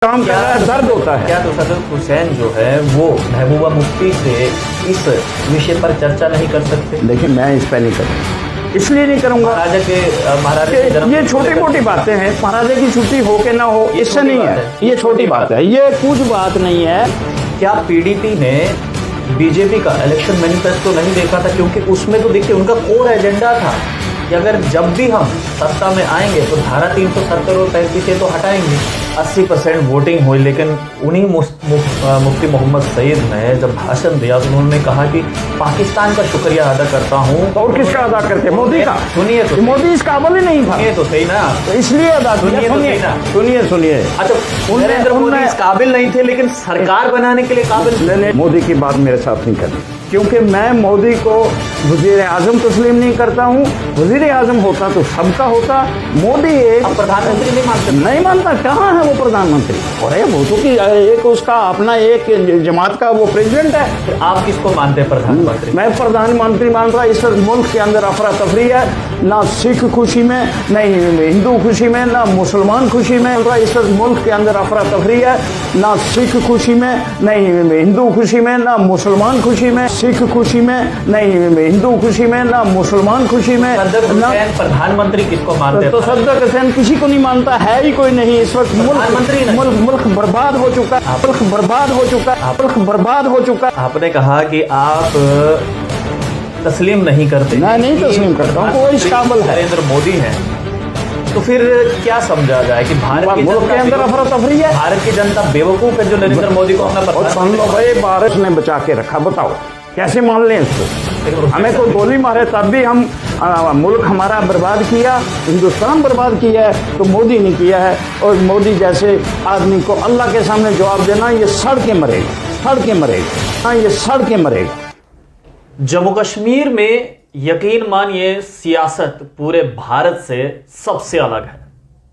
काम कर रहा है, दर्द होता है। क्या तशद्दुक़ हुसैन जो है वो महबूबा मुफ्ती से इस विषय पर चर्चा नहीं कर सकते? देखिए, मैं इस पर नहीं करूँगा, इसलिए नहीं करूँगा। महाराजा के जन्म ये छोटी मोटी बातें हैं, महाराजा की छुट्टी हो के ना हो इससे नहीं है, ये छोटी बात है, ये कुछ बात नहीं है। क्या पीडीपी ने बीजेपी का इलेक्शन मैनिफेस्टो नहीं देखा था? क्योंकि उसमें तो देखिए उनका कोर एजेंडा था कि अगर जब भी हम सत्ता में आएंगे तो धारा 370 और 35 तो हटाएंगे, 80% वोटिंग हुई। लेकिन उन्हीं मुफ्ती मोहम्मद सईद ने जब भाषण दिया तो उन्होंने कहा कि पाकिस्तान का शुक्रिया अदा करता हूँ। तो और किसका अदा करते? मोदी का। सुनिए तो, मोदी इस काबिल ही नहीं था। सुनिए तो सही ना, तो इसलिए अदा सुनिए। अच्छा, नरेंद्र मोदी इस काबिल नहीं थे लेकिन सरकार बनाने के लिए काबिल। मोदी की बात मेरे साथ नहीं करनी, क्योंकि मैं मोदी को वजीर आजम तस्लीम नहीं करता हूँ। वजीर आजम होता तो सबका होता। मोदी एक प्रधानमंत्री नहीं मानता। कहाँ है वो प्रधानमंत्री? अरे वो तो कि एक उसका अपना एक जमात का वो प्रेसिडेंट है। तो आप किसको मानते हैं प्रधानमंत्री? मैं प्रधानमंत्री मान रहा। इस मुल्क के अंदर अफरा तफरी है, ना सिख खुशी में, न हिंदू खुशी में, ना मुसलमान खुशी में। इस मुल्क के अंदर अफरा तफरी है, ना सिख खुशी में, न हिंदू खुशी में, ना मुसलमान खुशी में। सिख खुशी में, नहीं हिंदू खुशी में, ना मुसलमान खुशी में। प्रधानमंत्री किसको मानते हैं? तो तशद्दुक़ हुसैन किसी को नहीं मानता है ही कोई नहीं। इस वक्त मुल्क बर्बाद हो चुका है, मुल्क बर्बाद हो चुका है, मुल्क बर्बाद हो चुका है। आपने कहा कि आप तस्लीम नहीं करते। मैं नहीं तस्लीम करता हूँ, कोई इस काबिल है। नरेंद्र मोदी है, तो फिर क्या समझा जाए कि भारत की मुल्क के अंदर अफरा तफरी है? भारत की जनता बेवकूफ है जो नरेंद्र मोदी को अपना भाई बारिश ने बचा के रखा। बताओ कैसे मान लें इसको? हमें कोई गोली मारे तब भी हम मुल्क हमारा बर्बाद किया, हिंदुस्तान बर्बाद किया है, तो मोदी ने किया है। और मोदी जैसे आदमी को अल्लाह के सामने जवाब देना, ये सड़ के मरेगा, सड़ के मरेगा। हाँ, ये सड़ के मरेगा। जम्मू कश्मीर में यकीन मानिए सियासत पूरे भारत से सबसे अलग है।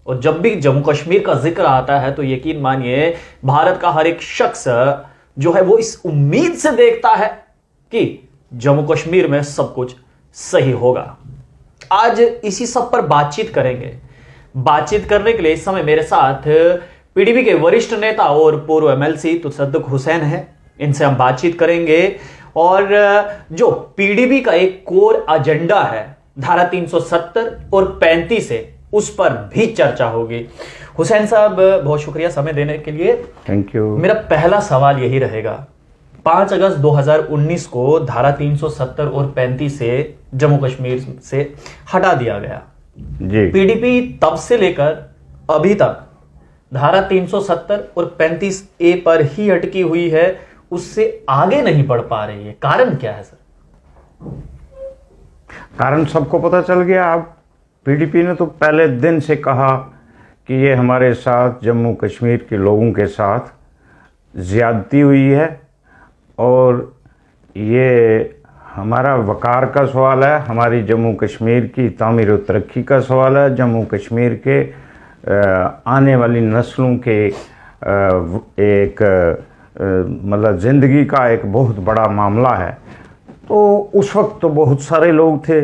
और जब भी जम्मू कश्मीर का जिक्र आता है तो यकीन मानिए भारत का हर एक शख्स जो है वो इस उम्मीद से देखता है कि जम्मू कश्मीर में सब कुछ सही होगा। आज इसी सब पर बातचीत करेंगे। बातचीत करने के लिए इस समय मेरे साथ पीडीपी के वरिष्ठ नेता और पूर्व एमएलसी तशद्दुक़ हुसैन हैं। इनसे हम बातचीत करेंगे और जो पीडीपी का एक कोर एजेंडा है धारा 370 और 35 से, उस पर भी चर्चा होगी। हुसैन साहब, बहुत शुक्रिया समय देने के लिए। Thank you. मेरा पहला सवाल यही रहेगा, 5 अगस्त 2019 को धारा 370 और 35 से जम्मू कश्मीर से हटा दिया गया जी। पीडीपी तब से लेकर अभी तक धारा 370 और 35A पर ही अटकी हुई है, उससे आगे नहीं बढ़ पा रही है। कारण क्या है सर? कारण सबको पता चल गया। अब पीडीपी ने तो पहले दिन से कहा कि ये हमारे साथ, जम्मू कश्मीर के लोगों के साथ ज्यादती हुई है और ये हमारा वकार का सवाल है, हमारी जम्मू कश्मीर की तामीर और तरक्की का सवाल है, जम्मू कश्मीर के आने वाली नस्लों के एक मतलब ज़िंदगी का एक बहुत बड़ा मामला है। तो उस वक्त तो बहुत सारे लोग थे।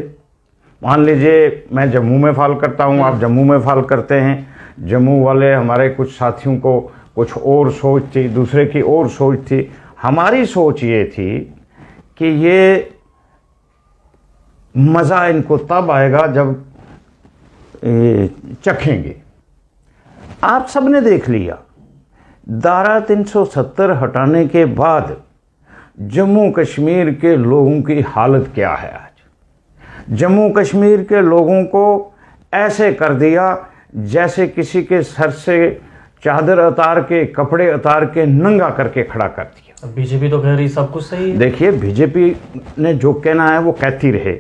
मान लीजिए मैं जम्मू में फाल करता हूँ, आप जम्मू में फाल करते हैं। जम्मू वाले हमारे कुछ साथियों को कुछ और सोच थी, दूसरे की और सोच थी। हमारी सोच ये थी कि ये मज़ा इनको तब आएगा जब चखेंगे। आप सबने देख लिया, धारा 370 हटाने के बाद जम्मू कश्मीर के लोगों की हालत क्या है। आज जम्मू कश्मीर के लोगों को ऐसे कर दिया जैसे किसी के सर से चादर उतार के, कपड़े उतार के नंगा करके खड़ा कर दिया। बीजेपी तो कह रही सब कुछ सही है। देखिए, बीजेपी ने जो कहना है वो कहती रहे।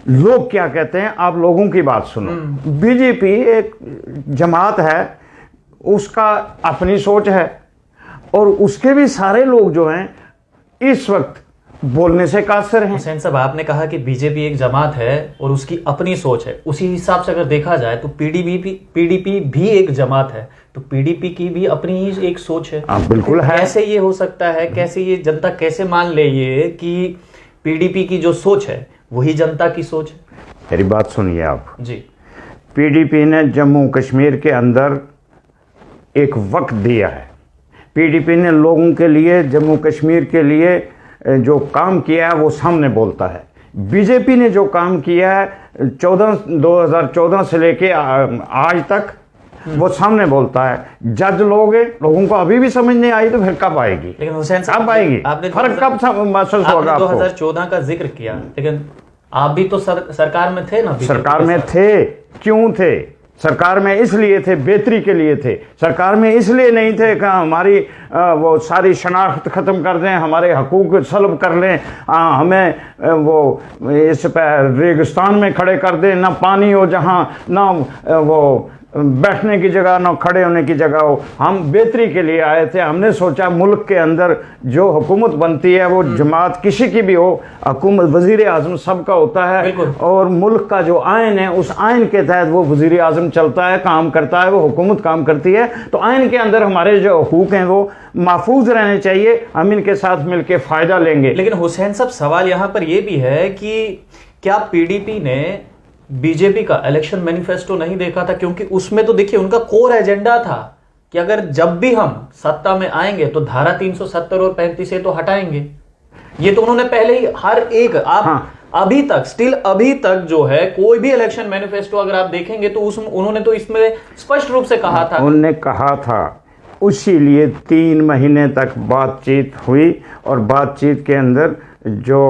लोग क्या कहते हैं आप लोगों की बात सुनो। बीजेपी एक जमात है, उसका अपनी सोच है और उसके भी सारे लोग जो हैं इस वक्त बोलने से कासिर हैं। हुसैन साहब, आपने कहा कि बीजेपी एक जमात है और उसकी अपनी सोच है। उसी हिसाब से अगर देखा जाए तो पीडीपी भी एक जमात है, तो पीडीपी की भी अपनी ही एक सोच है। बिल्कुल है। कैसे ये हो सकता है? कैसे ये जनता कैसे मान ले ये कि पीडीपी की जो सोच है वही जनता की सोच है? मेरी बात सुनिए आप जी। पीडीपी ने जम्मू कश्मीर के अंदर एक वक्त दिया है। पीडीपी ने लोगों के लिए, जम्मू कश्मीर के लिए जो काम किया है वो सामने बोलता है। बीजेपी ने जो काम किया है 2014 से लेके आज तक वो सामने बोलता है। जज लोगों को अभी भी समझ नहीं आई तो फिर कब आएगी? लेकिन हुसैन साहब, कब आएगी? आपने फर्क कब महसूस होगा आपको? 2014 का जिक्र किया, लेकिन आप भी तो सरकार में थे ना? सरकार में थे। क्यों थे? सरकार में इसलिए थे, बेहतरी के लिए थे। सरकार में इसलिए नहीं थे कि हमारी वो सारी शनाख्त ख़त्म कर दें, हमारे हकूक़ सल्ब कर लें, हमें वो इस रेगिस्तान में खड़े कर दें, ना पानी हो जहाँ, ना वो बैठने की जगह, ना खड़े होने की जगह हो। हम बेहतरी के लिए आए थे। हमने सोचा मुल्क के अंदर जो हुकूमत बनती है वो जमात किसी की भी हो, हुकूमत वज़ीर आज़म सबका होता है, और मुल्क का जो आइन है उस आइन के तहत वो वज़ीर आज़म चलता है, काम करता है, वो हुकूमत काम करती है। तो आइन के अंदर हमारे जो हुकूक हैं वो महफूज रहने चाहिए। हम इनके साथ मिलकर फ़ायदा लेंगे। लेकिन हुसैन साहब, सवाल यहाँ पर यह भी है कि क्या पीडीपी ने बीजेपी का इलेक्शन मैनिफेस्टो नहीं देखा था? क्योंकि उसमें तो देखिए उनका कोर एजेंडा था कि अगर जब भी हम सत्ता में आएंगे तो धारा 370 और 35 से तो हटाएंगे। ये तो उन्होंने पहले ही हर एक अभी तक जो है कोई भी इलेक्शन मैनिफेस्टो अगर आप देखेंगे तो उन्होंने तो इसमें स्पष्ट रूप से कहा था। उन्होंने कहा था, उसी लिए 3 महीने तक बातचीत हुई, और बातचीत के अंदर जो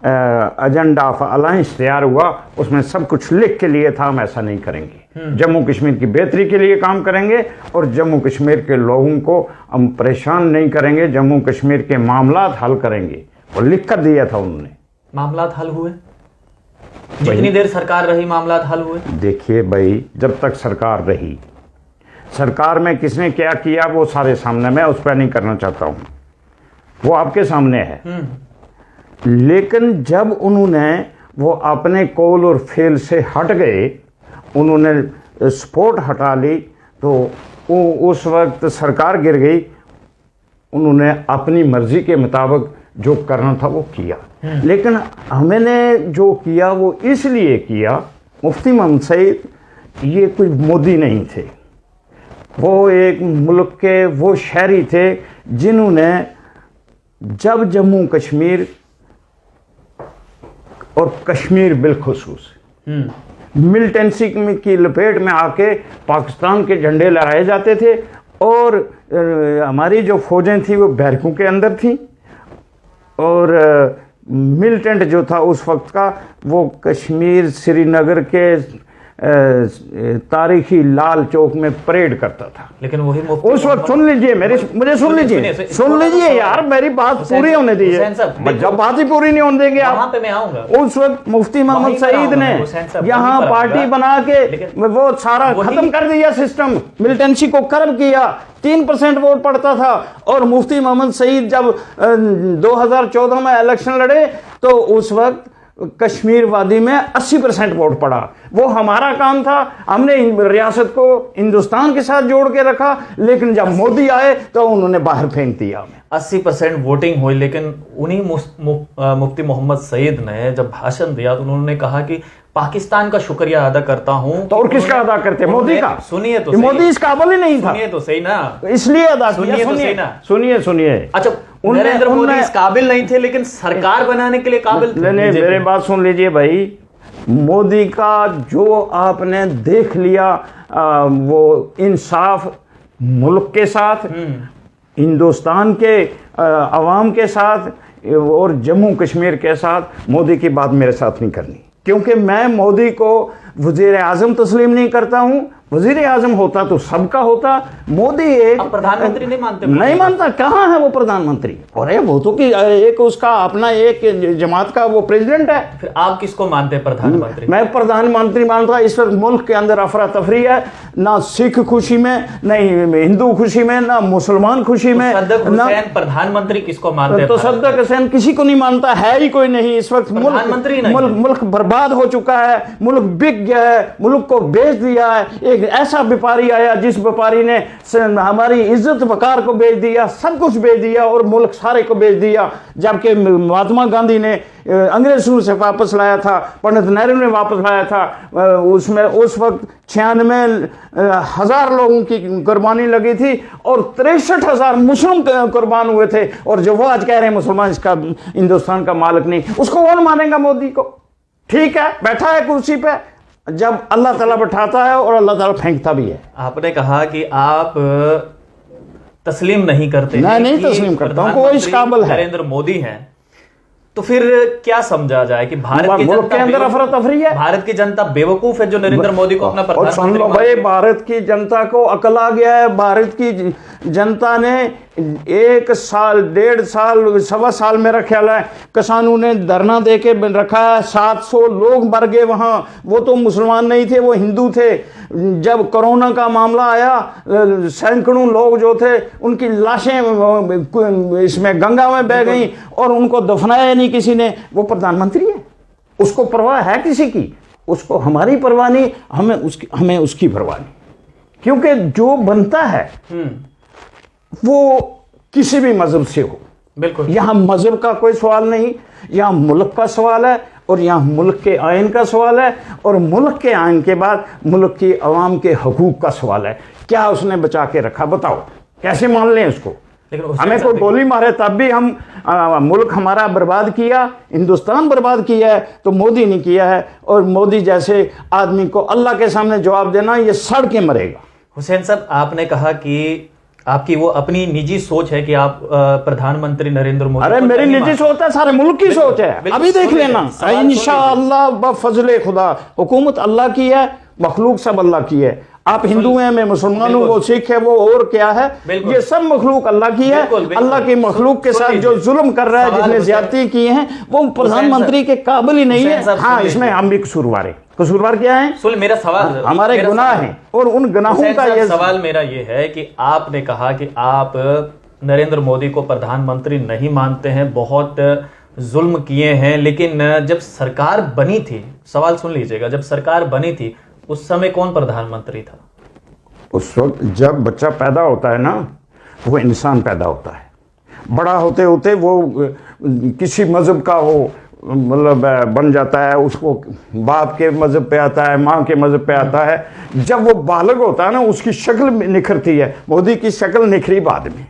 एजेंडा ऑफ अलायंस तैयार हुआ उसमें सब कुछ लिख के लिए था, हम ऐसा नहीं करेंगे। जम्मू कश्मीर की बेहतरी के लिए काम करेंगे और जम्मू कश्मीर के लोगों को हम परेशान नहीं करेंगे, जम्मू कश्मीर के मामलात हल करेंगे, और लिख कर दिया था उन्होंने। मामलात हल हुए? जितनी देर सरकार रही मामलात हल हुए? देखिए भाई, जब तक सरकार रही, सरकार में किसने क्या किया वो सारे सामने, मैं उस पर नहीं करना चाहता हूँ, वो आपके सामने है। लेकिन जब उन्होंने वो अपने कौल और फेल से हट गए, उन्होंने सपोर्ट हटा ली, तो उस वक्त सरकार गिर गई। उन्होंने अपनी मर्जी के मुताबिक जो करना था वो किया। लेकिन हमने जो किया वो इसलिए किया, मुफ्ती मोहम्मद सईद ये कोई मोदी नहीं थे, वो एक मुल्क के वो शहरी थे जिन्होंने जब जम्मू कश्मीर और कश्मीर बिलखुसूस मिलिटेंसी की लपेट में आके पाकिस्तान के झंडे लहराए जाते थे, और हमारी जो फौजें थी वो बैरकों के अंदर थी, और मिलिटेंट जो था उस वक्त का वो कश्मीर श्रीनगर के तारीखी लाल चौक में परेड करता था। लेकिन वही उस वक्त, सुन लीजिए मुझे सुन लीजिए यार, मेरी बात पूरी होने दीजिए। जब बात ही पूरी नहीं होने देंगे आप, पे मैं आऊंगा। उस वक्त मुफ्ती मोहम्मद सईद ने यहाँ पार्टी बना के वो सारा खत्म कर दिया सिस्टम, मिलिटेंसी को खत्म किया। 3% वोट पड़ता था, और मुफ्ती मोहम्मद सईद जब 2014 में इलेक्शन लड़े तो उस वक्त कश्मीर वादी में 80% वोट पड़ा। वो हमारा काम था, हमने रियासत को हिंदुस्तान के साथ जोड़ के रखा। लेकिन जब मोदी आए तो उन्होंने बाहर फेंक दिया हमें। 80% वोटिंग हुई, लेकिन उन्हीं मुफ्ती मोहम्मद सईद ने जब भाषण दिया तो उन्होंने कहा कि पाकिस्तान का शुक्रिया अदा करता हूं। तो और किसका अदा करते? मोदी का। सुनिए तो मोदी इस काबिल ही नहीं था। सुनिए तो सही ना, इसलिए अदा किया। सुनिए। अच्छा, नरेंद्र मोदी इस काबिल नहीं थे, लेकिन सरकार बनाने के लिए काबिल थे। नहीं, मेरे बात सुन लीजिए भाई, मोदी का जो आपने देख लिया वो इंसाफ मुल्क के साथ, हिंदुस्तान के अवाम के साथ और जम्मू कश्मीर के साथ, मोदी की बात मेरे साथ नहीं करनी, क्योंकि मैं मोदी को वज़ीर आज़म तस्लीम नहीं करता हूं। वज़ीर आज़म होता तो सबका होता। मोदी एक प्रधानमंत्री नहीं मानते? नहीं मानता। कहाँ है वो प्रधानमंत्री? अरे वो तो कि एक उसका अपना एक जमात का वो प्रेसिडेंट है। फिर आप किसको मानते हैं प्रधानमंत्री? मैं प्रधानमंत्री मानता। इस वक्त मुल्क के अंदर अफरा तफरी है, ना सिख खुशी में, नहीं हिंदू खुशी में, ना मुसलमान खुशी में। प्रधानमंत्री किसको मानते हैं? तो सद्दाम हुसैन किसी को नहीं मानता, है ही कोई नहीं। इस वक्त मुल्क बर्बाद हो चुका है, मुल्क बिक गया है, मुल्क को बेच दिया है। एक ऐसा व्यापारी आया जिस व्यापारी ने हमारी इज्जत वकार को बेच दिया, सब कुछ बेच दिया और मुल्क सारे को बेच दिया। जबकि महात्मा गांधी ने अंग्रेजों से वापस लाया था, पंडित नेहरू ने वापस लाया था, उसमें उस वक्त 96,000 लोगों की कुर्बानी लगी थी और 63,000 मुस्लिम कुर्बान हुए थे। और जो वो आज कह रहे हैं मुसलमान इसका हिंदुस्तान का मालिक नहीं, उसको कौन मानेगा? मोदी को। ठीक है, बैठा है कुर्सी पे, जब अल्लाह ताला बैठाता है और अल्लाह ताला फेंकता भी है। आपने कहा कि आप तस्लीम नहीं करते, नहीं तस्लीम करता हूं, कोई इस काबिल है नरेंद्र मोदी हैं, तो फिर क्या समझा जाए कि भारत की मुल्क के अंदर अफरा तफरी है? भारत की जनता बेवकूफ है जो नरेंद्र मोदी को अपना और सुन लो भाई, भारत की जनता को अकल आ गया है। भारत की जनता ने 1 साल, 1.5 साल, 1.25 साल मेरा ख्याल है किसानों ने धरना दे के रखा है। 700 लोग मर गए वहां। वो तो मुसलमान नहीं थे, वो हिंदू थे। जब कोरोना का मामला आया, सैकड़ों लोग जो थे उनकी लाशें इसमें गंगा में बह गई और उनको दफनाया नहीं किसी ने। वो प्रधानमंत्री है, उसको परवाह है किसी की? उसको हमारी परवाह नहीं, हमें उसकी परवाह नहीं। क्योंकि जो बनता है वो किसी भी मजहब से हो। बिल्कुल, यहां मजहब का कोई सवाल नहीं, यहां मुल्क का सवाल है और यहाँ मुल्क के आइन का सवाल है। और मुल्क के आइन के बाद मुल्क की अवाम के हकूक का सवाल है। क्या उसने बचा के रखा? बताओ, कैसे मान लें उसको? हमें कोई गोली मारे तब भी हम मुल्क हमारा बर्बाद किया, हिंदुस्तान बर्बाद किया है तो मोदी नहीं किया है। और मोदी जैसे आदमी को अल्लाह के सामने जवाब देना, ये सड़ के मरेगा। हुसैन साहब, आपने कहा कि आपकी वो अपनी निजी सोच है कि आप प्रधानमंत्री नरेंद्र मोदी। अरे मेरी निजी सोच है, सारे मुल्क की सोच है। अभी देख लेना, इंशाअल्लाह बफजले खुदा। हुकूमत अल्लाह की है, मखलूक सब अल्लाह की है। आप हिंदू हैं, मैं मुसलमान हूँ, वो सिख है, वो और क्या है, ये सब मखलूक अल्लाह की है। अल्लाह की मखलूक के साथ जो जुल्म कर रहा है, जिसने ज्यादती की है, वो प्रधानमंत्री के काबिल ही नहीं है। हाँ, इसमें हम भी कसूरवार है। कसूरवार क्या है? सुन, मेरा सवाल, हमारे गुनाह हैं और उन गुनाहों का ये सवाल मेरा ये है कि आपने कहा कि आप नरेंद्र मोदी को प्रधानमंत्री नहीं मानते हैं, बहुत जुल्म किए हैं, लेकिन जब सरकार बनी थी, सवाल सुन लीजिएगा, जब सरकार बनी थी उस समय कौन प्रधानमंत्री था? उस वक्त जब बच्चा पैदा होता है ना, वो इंसान पैदा होता है। बड़ा होते होते वो किसी मजहब का हो, मतलब बन जाता है, उसको बाप के मजहब पे आता है, माँ के मजहब पे आता है। जब वो बालग होता है ना, उसकी शक्ल निखरती है। मोदी की शक्ल निखरी बाद में,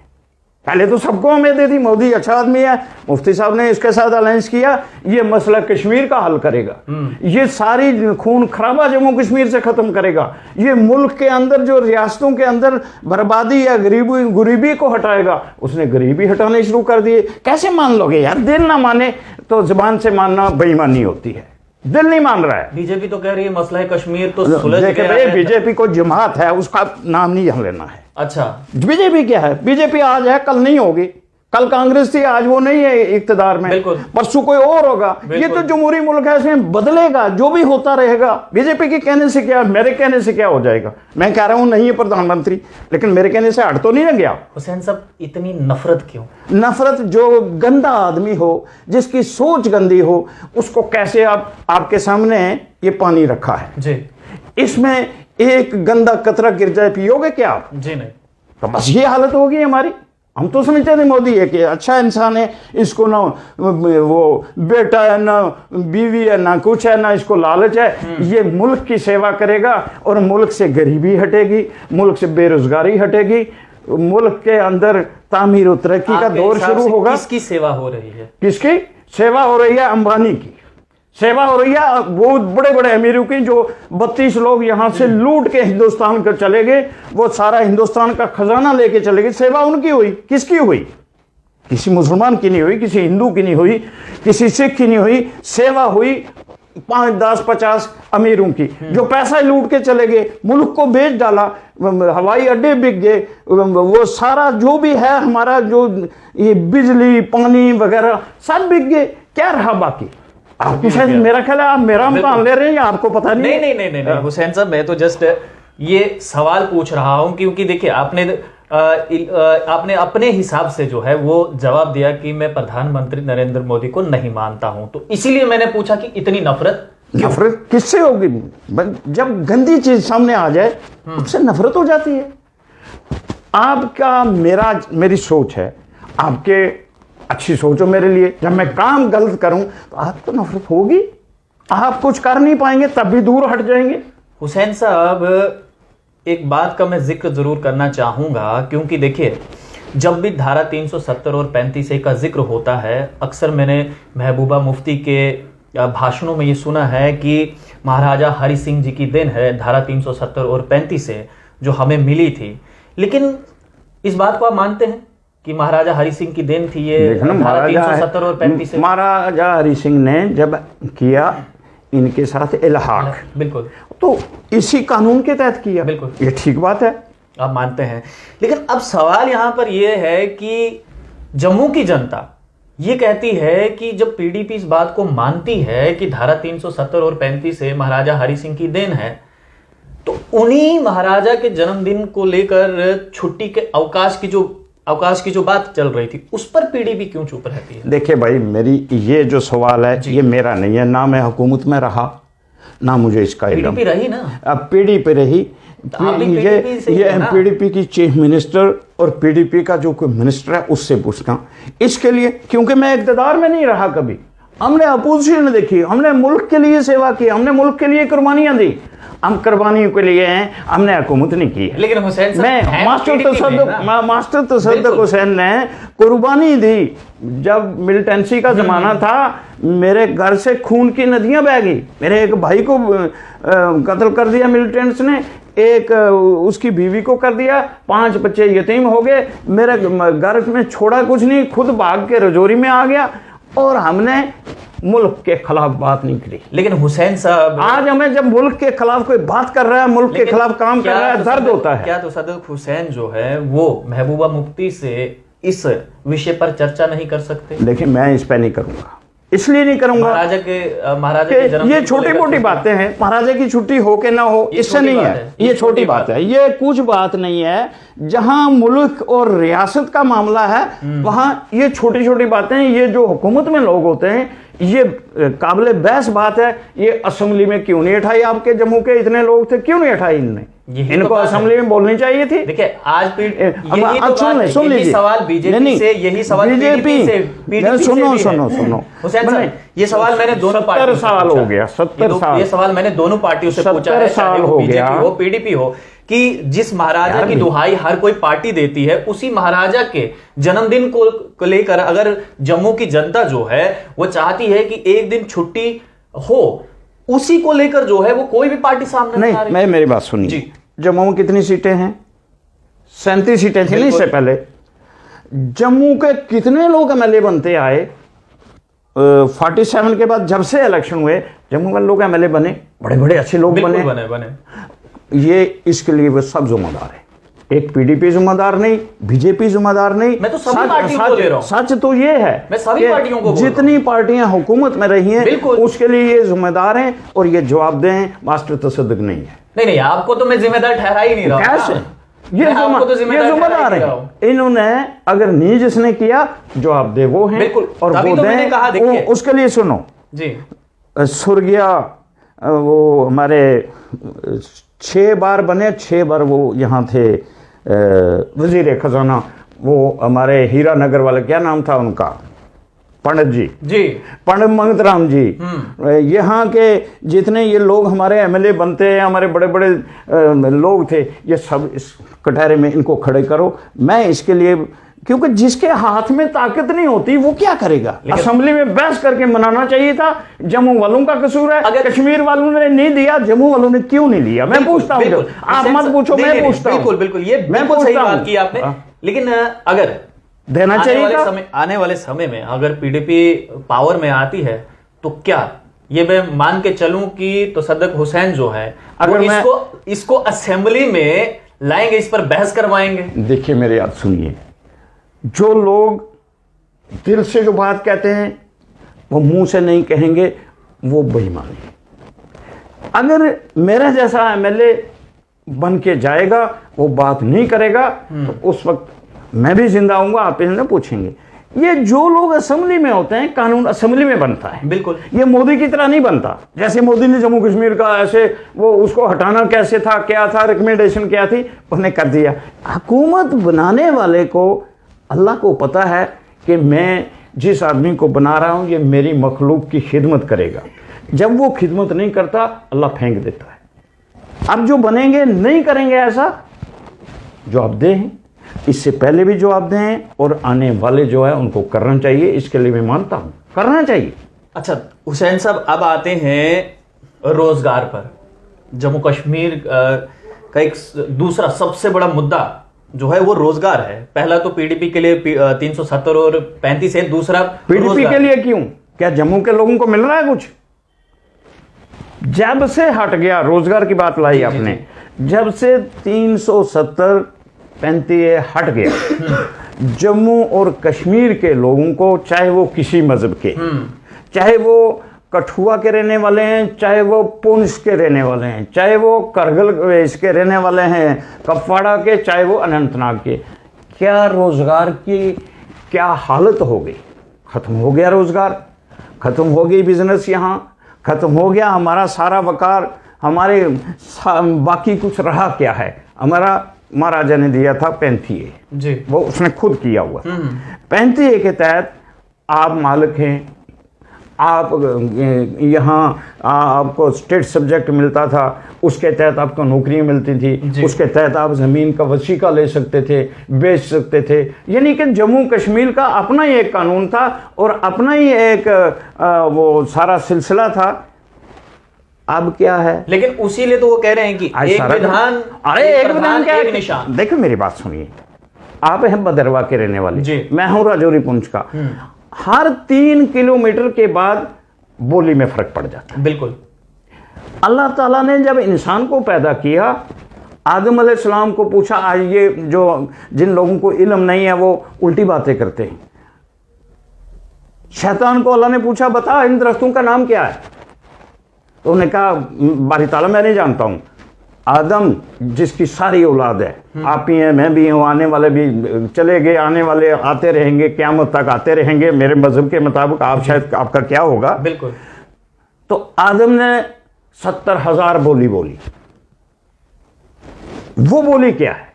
पहले तो सबको उम्मीद थी मोदी अच्छा आदमी है, मुफ्ती साहब ने इसके साथ अलायंस किया, ये मसला कश्मीर का हल करेगा, ये सारी खून खराबा जम्मू कश्मीर से खत्म करेगा, ये मुल्क के अंदर जो रियासतों के अंदर बर्बादी या गरीबी को हटाएगा। उसने गरीबी हटाने शुरू कर दिए। कैसे मान लोगे यार? दिल ना माने तो जुबान से मानना बेईमानी होती है। दिल नहीं मान रहा है। बीजेपी तो कह रही है मसला है कश्मीर तो सुलझ गया है। बीजेपी को जमात है, उसका नाम नहीं यहाँ लेना है। अच्छा, बीजेपी क्या है? बीजेपी आज है, कल नहीं होगी। कल कांग्रेस थी, आज वो नहीं है इक्तदार में, परसों कोई और होगा। ये तो जमहूरी मुल्क है, इसमें बदलेगा, जो भी होता रहेगा। बीजेपी के कहने से क्या, मेरे कहने से क्या हो जाएगा? मैं कह रहा हूं नहीं है प्रधानमंत्री, लेकिन मेरे कहने से हट तो नहीं ना गया। हुसैन साहब, इतनी नफरत क्यों? नफरत, जो गंदा आदमी हो, जिसकी सोच गंदी हो, उसको कैसे आपके सामने ये पानी रखा है जी, इसमें एक गंदा कतरा गिर जाए, पियोगे क्या आप? जी नहीं। तो बस ये हालत होगी हमारी। हम तो समझते थे मोदी है कि अच्छा इंसान है, इसको ना वो बेटा है, ना बीवी है, ना कुछ है, ना इसको लालच है। ये मुल्क की सेवा करेगा और मुल्क से गरीबी हटेगी, मुल्क से बेरोजगारी हटेगी, मुल्क के अंदर तामीर और तरक्की का दौर शुरू होगा। किसकी सेवा हो रही है? किसकी सेवा हो रही है? अंबानी की सेवा हो रही है, बहुत बड़े बड़े अमीरों की। जो 32 लोग यहां से लूट के हिंदुस्तान कर चले गए, वो सारा हिंदुस्तान का खजाना लेके चले गए। सेवा उनकी हुई। किसकी हुई? किसी मुसलमान की नहीं हुई, किसी हिंदू की नहीं हुई, किसी सिख की नहीं हुई। सेवा हुई 5, 10, 50 अमीरों की, जो पैसा लूट के चले गए, मुल्क को बेच डाला, हवाई अड्डे बिक गए, वो सारा जो भी है हमारा, जो ये बिजली पानी वगैरह सब बिक गए। क्या रहा बाकी? आपको शायद मेरा ख्याल है आप मेरा इम्तिहान ले रहे हैं या आपको पता नहीं? नहीं हुसैन साहब, मैं तो जस्ट ये सवाल पूछ रहा हूं क्योंकि देखिए आपने अपने हिसाब से जो है वो जवाब दिया कि मैं प्रधानमंत्री नरेंद्र मोदी को नहीं मानता हूं, तो इसीलिए मैंने पूछा कि इतनी नफरत नफरत किससे होगी? जब गंदी चीज सामने आ जाए उससे नफरत हो जाती है। आपका मेरी सोच है, आपके अच्छी सोच हो मेरे लिए, जब मैं काम गलत करूं तो आपको नफरत होगी, आप कुछ कर नहीं पाएंगे, तब भी दूर हट जाएंगे। हुसैन साहब, एक बात का मैं जिक्र जरूर करना चाहूंगा, क्योंकि देखिए जब भी धारा 370 और 35A का जिक्र होता है, अक्सर मैंने महबूबा मुफ्ती के भाषणों में ये सुना है कि महाराजा हरि सिंह जी की देन है धारा 370 और 35A जो हमें मिली थी। लेकिन इस बात को आप मानते हैं कि महाराजा हरि सिंह की देन थी ये धारा 370 और 35A? महाराजा हरि सिंह ने जब किया इनके साथ इल्हाक, बिल्कुल, तो इसी कानून के तहत किया, बिल्कुल, ये ठीक बात है, आप मानते हैं। लेकिन अब सवाल यहां पर यह है कि जम्मू की जनता ये कहती है कि जब पीडीपी इस बात को मानती है कि धारा 370 और 35A महाराजा हरि सिंह की देन है, तो उन्हीं महाराजा के जन्मदिन को लेकर छुट्टी के अवकाश की जो बात चल रही थी, उस पर पीडीपी क्यों चुप रहती है? देखिए भाई, मेरी ये जो सवाल है ये मेरा नहीं है, ना मैं हुकूमत में रहा, ना मुझे इसका इल्म। पीडीपी रही ना, अब पीडीपी रही, ये पीडीपी की चीफ मिनिस्टर और पीडीपी का जो कोई मिनिस्टर है उससे पूछता हूँ इसके लिए, क्योंकि मैं इक़्तिदार में नहीं रहा कभी। हमने अपोजिशन देखी, हमने मुल्क के लिए सेवा की, हमने मुल्क के लिए कुर्बानियां दी, हम कुर्बानियों के लिए हैं, हमने हुकूमत नहीं की। लेकिन हुसैन मैं मास्टर तसद्दुक़ हुसैन ने कुर्बानी दी। जब मिलिटेंसी का जमाना था, मेरे घर से खून की नदियां बह गई, मेरे एक भाई को कत्ल कर दिया मिलिटेंट्स ने, एक उसकी बीवी को कर दिया, 5 बच्चे यतीम हो गए, मेरे घर में छोड़ा कुछ नहीं, खुद भाग के रजौरी में आ गया, और हमने मुल्क के खिलाफ बात नहीं करी। लेकिन हुसैन साहब, आज हमें जब मुल्क के खिलाफ कोई बात कर रहा है, मुल्क के खिलाफ काम कर रहा है, दर्द होता है। क्या तसद्दुक़ हुसैन जो है वो महबूबा मुफ्ती से इस विषय पर चर्चा नहीं कर सकते? देखिए, मैं इस पे नहीं करूंगा, इसलिए नहीं करूंगा महाराजा के जन्म, ये छोटी मोटी बातें हैं, महाराजा की छुट्टी हो के ना हो इससे नहीं है, ये छोटी बात है, ये कुछ बात नहीं है। जहां मुल्क और रियासत का मामला है वहां ये छोटी छोटी बातें, ये जो हुकूमत में लोग होते हैं, ये काबिल बहस बात है। ये असेंबली में क्यों नहीं उठाई? आपके जम्मू के इतने लोग थे, क्यों नहीं उठाई इनने? इनको असेंबली में बोलनी चाहिए थी। देखिए आज सुन लीजिए सवाल बीजेपी से, यही सवाल बीजेपी से, सुनो हुसैन साहब, ये सवाल मैंने दोनों पार्टियों से साल हो गया, 70 साल, ये सवाल मैंने दोनों पार्टियों से पूछा है, चाहे वो बीजेपी हो पीडीपी हो, कि जिस महाराजा की दुहाई हर कोई पार्टी देती है, उसी महाराजा के जन्मदिन को लेकर अगर जम्मू की जनता जो है वो चाहती है कि एक दिन छुट्टी हो, उसी को लेकर जो है वो कोई भी पार्टी सामने नहीं आ रही। मैं मेरी बात सुनिए, जम्मू में कितनी सीटें हैं? 37 सीटें थी इससे पहले। जम्मू के कितने लोग एमएलए बनते आए? 47 के बाद जब से इलेक्शन हुए, जम्मू में लोग एमएलए बने, बड़े बड़े अच्छे लोग बने। ये इसके लिए वो सब जिम्मेदार है, एक पीडीपी जिम्मेदार नहीं, बीजेपी जिम्मेदार नहीं। मैं तो सभी पार्टियों को ले रहा हूं। सच तो ये है, मैं सभी पार्टियों को जितनी पार्टियां हुकूमत में रही हैं उसके लिए ये जिम्मेदार हैं और ये जवाबदेह हैं। मास्टर तसद्दुक़ नहीं है। नहीं, आपको तो मैं जिम्मेदार ठहरा ही नहीं रहा। कैसे? ये जिम्मेदार है। इन्होंने अगर नहीं जिसने किया, जवाबदेह वो हैं और वो दें। उसके लिए सुनो जी, सुर्गिया वो हमारे 6 बार बने, 6 बार वो यहाँ थे वजीर खजाना, वो हमारे हीरा नगर वाले, क्या नाम था उनका, पंडित जी, पंडित मंगत राम जी। यहाँ के जितने ये लोग हमारे एमएलए बनते हैं, हमारे बड़े बड़े लोग थे, ये सब इस कटहरे में इनको खड़े करो। मैं इसके लिए, क्योंकि जिसके हाथ में ताकत नहीं होती वो क्या करेगा? असेंबली में बहस करके मनाना चाहिए था। जम्मू वालों का कसूर है, अगर कश्मीर वालों ने नहीं दिया, जम्मू वालों ने क्यों नहीं लिया? मैं पूछता हूँ, आप मत पूछो, मैं पूछता हूँ। बिल्कुल, ये मैं सही बात की आपने। लेकिन अगर देना चाहिए आने वाले समय में अगर पीडीपी पावर में आती है तो क्या ये मैं मान के चलूं कि तसद्दुक़ हुसैन जो है अगर इसको असेंबली में लाएंगे, इस पर बहस करवाएंगे? देखिए मेरी बात सुनिए, जो लोग दिल से जो बात कहते हैं वो मुंह से नहीं कहेंगे, वो बेईमान है। अगर मेरा जैसा एमएलए बन के जाएगा, वो बात नहीं करेगा, तो उस वक्त मैं भी जिंदा आऊंगा, आप इन्हें पूछेंगे। ये जो लोग असेंबली में होते हैं, कानून असेंबली में बनता है। बिल्कुल। ये मोदी की तरह नहीं बनता। जैसे मोदी ने जम्मू कश्मीर का ऐसे वो उसको हटाना कैसे था, क्या था, रिकमेंडेशन क्या थी, उसने कर दिया। हुकूमत बनाने वाले को, अल्लाह को पता है कि मैं जिस आदमी को बना रहा हूं ये मेरी मखलूक की खिदमत करेगा। जब वो खिदमत नहीं करता, अल्लाह फेंक देता है। अब जो बनेंगे नहीं करेंगे ऐसा, जवाबदेह हैं, इससे पहले भी जवाबदेह हैं और आने वाले जो है उनको करना चाहिए। इसके लिए मैं मानता हूं करना चाहिए। अच्छा हुसैन साहब, अब आते हैं रोजगार पर। जम्मू कश्मीर का एक दूसरा सबसे बड़ा मुद्दा जो है वो रोजगार है। पहला तो पीडीपी के लिए 370 और 35 है, दूसरा पीडीपी के लिए क्यों? क्या जम्मू के लोगों को मिल रहा है कुछ? जब से हट गया, रोजगार की बात लाई आपने, जब से 370 35 हट गया, जम्मू और कश्मीर के लोगों को, चाहे वो किसी मजहब के, चाहे वो कठुआ के रहने वाले हैं, चाहे वो पुंछ के रहने वाले हैं, चाहे वो करगिल इसके रहने वाले हैं, कपवाड़ा के, चाहे वो अनंतनाग के, क्या रोजगार की क्या हालत हो गई? खत्म हो गया रोजगार, खत्म हो गई बिजनेस, यहाँ खत्म हो गया हमारा सारा वकार। हमारे बाकी कुछ रहा क्या है? हमारा महाराजा ने दिया था 35A जी, वो उसने खुद किया हुआ। 35A के तहत आप मालिक हैं, आप यहाँ आपको स्टेट सब्जेक्ट मिलता था, उसके तहत आपको नौकरियां मिलती थी, उसके तहत आप ज़मीन का वसीका ले सकते थे, बेच सकते थे। यानी कि जम्मू कश्मीर का अपना ही एक कानून था और अपना ही एक वो सारा सिलसिला था। अब क्या है? लेकिन उसी लिए तो वो कह रहे हैं कि एक विधान, अरे एक विधान क्या एक है? निशान। देखो मेरी बात सुनिए, आप हैं भदरवा के रहने वाले, मैं हूं राजौरी पुंछ का। हर 3 किलोमीटर के बाद बोली में फर्क पड़ जाता है। बिल्कुल। अल्लाह ताला ने जब इंसान को पैदा किया, आदम अलैहिस्सलाम को पूछा, आज ये जो जिन लोगों को इल्म नहीं है वो उल्टी बातें करते हैं। शैतान को अल्लाह ने पूछा, बता इन दरख्तों का नाम क्या है? तो उन्होंने कहा, बारी ताला मैं नहीं जानता हूं। आदम जिसकी सारी औलाद है, आप ही हैं, मैं भी हूं, आने वाले भी चले गए, आने वाले आते रहेंगे, क़यामत तक आते रहेंगे। मेरे मजहब के मुताबिक आप शायद आपका क्या होगा? बिल्कुल। तो आदम ने 70,000 बोली बोली। वो बोली क्या है?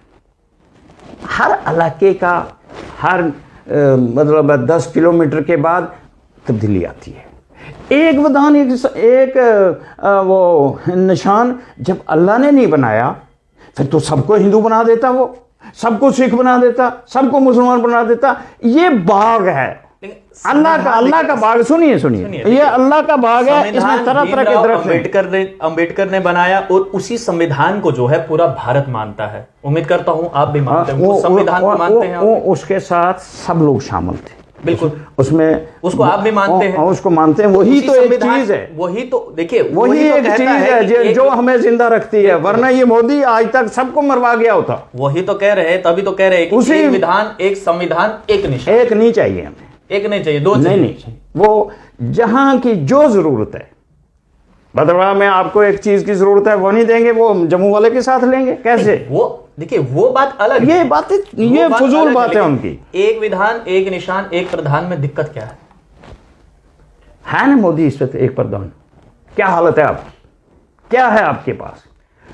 हर इलाके का हर मतलब 10 किलोमीटर के बाद तब्दीली आती है। एक विधान, एक वो निशान जब अल्लाह ने नहीं बनाया, फिर तो सबको हिंदू बना देता, वो सबको सिख बना देता, सबको मुसलमान बना देता। ये बाग है अल्लाह का बाग। सुनिए ये अल्लाह का बाग है, इसमें तरह तरह के दरख्त अंबेडकर ने बनाया और उसी संविधान को जो है पूरा भारत मानता है। उम्मीद करता हूं आप भी मानते हैं, वो संविधान को मानते हैं। उसके साथ सब लोग शामिल थे, बिल्कुल। उसमें उसको आप भी मानते हैं, उसको मानते हैं। वही तो एक चीज है, वही तो देखिए, वही एक चीज है जो हमें जिंदा रखती है, वरना ये मोदी आज तक सबको मरवा गया होता। वही तो कह रहे हैं, तभी तो कह रहे हैं कि एक विधान, एक संविधान, एक निशान। एक नहीं चाहिए हमें, एक नहीं चाहिए, दो नहीं चाहिए। वो जहां की जो जरूरत है, भद्रवाह में आपको एक चीज की जरूरत है, वो नहीं देंगे, वो जम्मू वाले के साथ लेंगे कैसे? वो देखिए, वो बात अलग, ये बातें, ये फजूल बात है उनकी। एक विधान, एक निशान, एक प्रधान में दिक्कत क्या है ना मोदी इस वक्त एक प्रधान? क्या हालत है आपकी? क्या है आपके पास?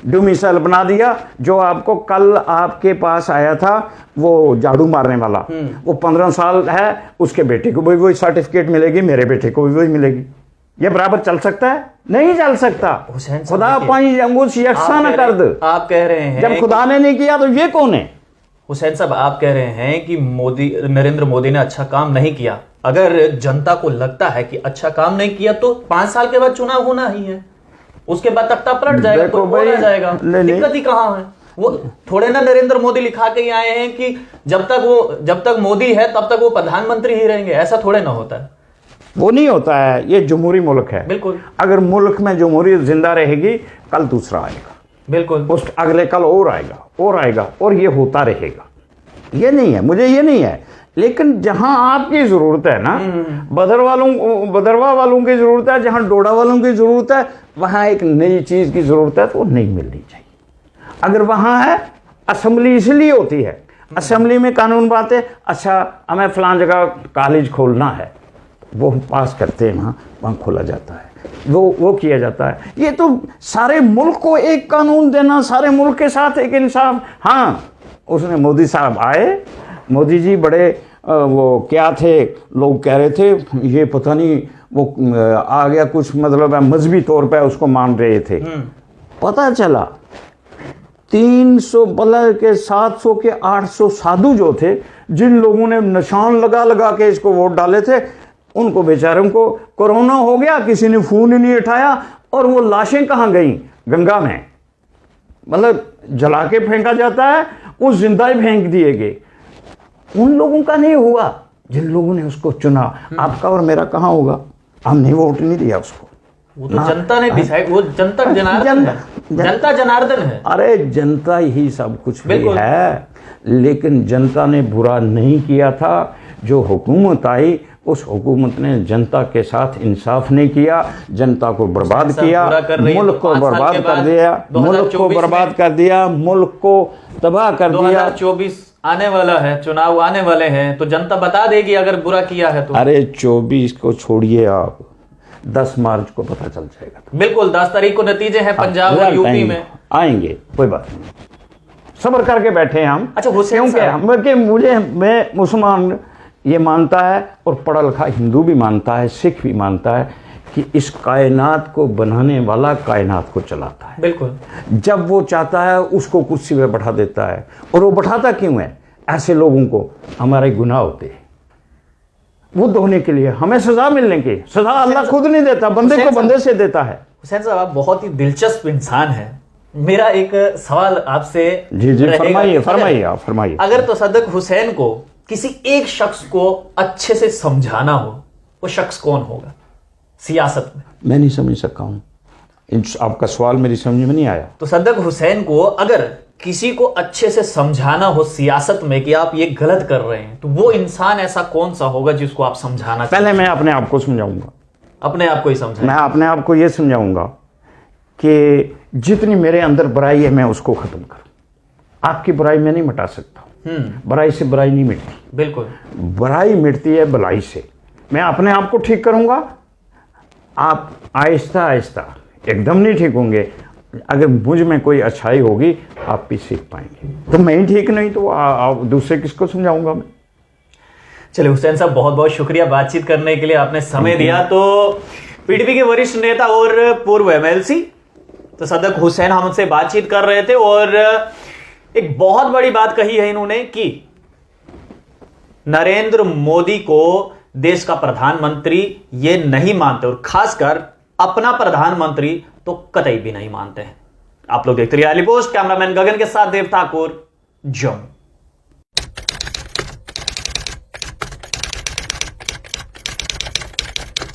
डोमिसाइल बना दिया। जो आपको कल आपके पास आया था वो झाड़ू मारने वाला, वो 15 साल है, उसके बेटे को भी वही सर्टिफिकेट मिलेगी, मेरे बेटे को भी वही मिलेगी। ये बराबर चल सकता है? नहीं चल सकता। खुदा पाई अंगूश यकसा न कर दे। आप कह रहे हैं जब खुदा ने नहीं किया तो ये कौन है? हुसैन साहब, आप कह रहे हैं कि नरेंद्र मोदी ने अच्छा काम नहीं किया। अगर जनता को लगता है कि अच्छा काम नहीं किया तो 5 साल के बाद चुनाव होना ही है, उसके बाद तख्ता पलट जाएगा, तो बोला जाएगा। दिक्कत ही कहां है? वो थोड़े ना नरेंद्र मोदी लिखा के आए हैं कि जब तक मोदी है तब तक वो प्रधानमंत्री ही रहेंगे, ऐसा थोड़े ना होता है। वो नहीं होता है। ये जमहूरी मुल्क है। बिल्कुल। अगर मुल्क में जमहूरियत जिंदा रहेगी, कल दूसरा आएगा, बिल्कुल, उस अगले कल और आएगा और ये होता रहेगा। ये नहीं है, मुझे ये नहीं है। लेकिन जहां आपकी जरूरत है ना, बदरवा वालों की जरूरत है, जहां डोडा वालों की जरूरत है, वहां एक नई चीज की जरूरत है, तो वो नहीं मिलनी चाहिए। अगर वहां है, असेंबली इसलिए होती है, असेंबली में कानून बातें, अच्छा हमें फलां जगह कॉलेज खोलना है, वो हम पास करते हैं, वहाँ खोला जाता है, वो किया जाता है। ये तो सारे मुल्क को एक कानून देना, सारे मुल्क के साथ एक इंसाफ। हाँ, उसने मोदी साहब आए, मोदी जी बड़े वो क्या थे, लोग कह रहे थे ये पता नहीं वो आ गया कुछ, मतलब मजहबी तौर पे उसको मान रहे थे। पता चला 300 बल्कि 700 के 800 साधु जो थे, जिन लोगों ने निशान लगा लगा के इसको वोट डाले थे, उनको बेचारों को कोरोना हो गया, किसी ने फोन ही नहीं उठाया, और वो लाशें कहाँ गई? गंगा में, मतलब जला के फेंका जाता है, वो जिंदा ही फेंक दिए गए। उन लोगों का नहीं हुआ जिन लोगों ने उसको चुना। आपका और मेरा कहाँ होगा? हमने वोट नहीं दिया उसको, वो तो जनता ने डिसाइड, वो जनता जनार्दन है, जनता जनार्दन है। अरे जनता ही सब कुछ भी है, लेकिन जनता ने बुरा नहीं किया था। जो हुकूमत आई, उस हुकूमत ने जनता के साथ इंसाफ नहीं किया, जनता को बर्बाद किया, मुल्क को बर्बाद कर दिया, मुल्क को बर्बाद कर दिया, मुल्क को तबाह कर दिया। 2024 आने वाला है, चुनाव आने वाले हैं, तो जनता बता देगी अगर बुरा किया है तो। अरे 24 को छोड़िए आप, 10 मार्च को पता चल जाएगा। बिल्कुल, 10 तारीख को नतीजे हैं पंजाब और यूपी में आएंगे, कोई बात नहीं, सब्र करके बैठे हैं हम। अच्छा हुसैन साहब, मैं मुसलमान ये मानता है, और पढ़ा लिखा हिंदू भी मानता है, सिख भी मानता है कि इस कायनात को बनाने वाला कायनात को चलाता है। बिल्कुल, जब वो चाहता है उसको कुर्सी पे बैठा देता है। और वो बैठाता क्यों है? ऐसे लोगों को हमारे गुनाह होते हैं, वो धोने के लिए, हमें सजा मिलने की। सजा अल्लाह खुद नहीं देता, बंदे को बंदे से देता है। हुसैन साहब, आप बहुत ही दिलचस्प इंसान हैं। मेरा एक सवाल आपसे, जी फरमाइए। अगर तसद्दुक़ हुसैन को किसी एक शख्स को अच्छे से समझाना हो, वो शख्स कौन होगा सियासत में? मैं नहीं समझ सका हूं, आपका सवाल मेरी समझ में नहीं आया। तसद्दुक़ हुसैन को अगर किसी को अच्छे से समझाना हो सियासत में कि आप ये गलत कर रहे हैं, तो वो इंसान ऐसा कौन सा होगा जिसको आप समझाना? पहले मैं अपने आप को समझाऊंगा। अपने आप को ही समझाएं? मैं अपने आप को ये समझाऊंगा कि जितनी मेरे अंदर बुराई है मैं उसको खत्म करूं। आपकी बुराई मैं नहीं मिटा सकता, बुराई से बुराई नहीं मिटती। बिल्कुल, बुराई मिटती है भलाई से। मैं अपने आप को ठीक करूंगा, आप आहिस्ता आहिस्ता, एकदम नहीं ठीक होंगे। अगर मुझ में कोई अच्छाई होगी आप भी सीख पाएंगे। तो मैं ही ठीक नहीं तो आप दूसरे किसको समझाऊंगा मैं? चलिए हुसैन साहब, बहुत बहुत शुक्रिया बातचीत करने के लिए, आपने समय दिया। तो पीडीपी के वरिष्ठ नेता और पूर्व एमएलसी तसद्दुक़ हुसैन हमसे बातचीत कर रहे थे, और एक बहुत बड़ी बात कही है इन्होंने कि नरेंद्र मोदी को देश का प्रधानमंत्री ये नहीं मानते, और खासकर अपना प्रधानमंत्री तो कतई भी नहीं मानते हैं। आप लोग देखते रहिए आली पोस्ट, कैमरामैन गगन के साथ देव ठाकुर, जम्मू।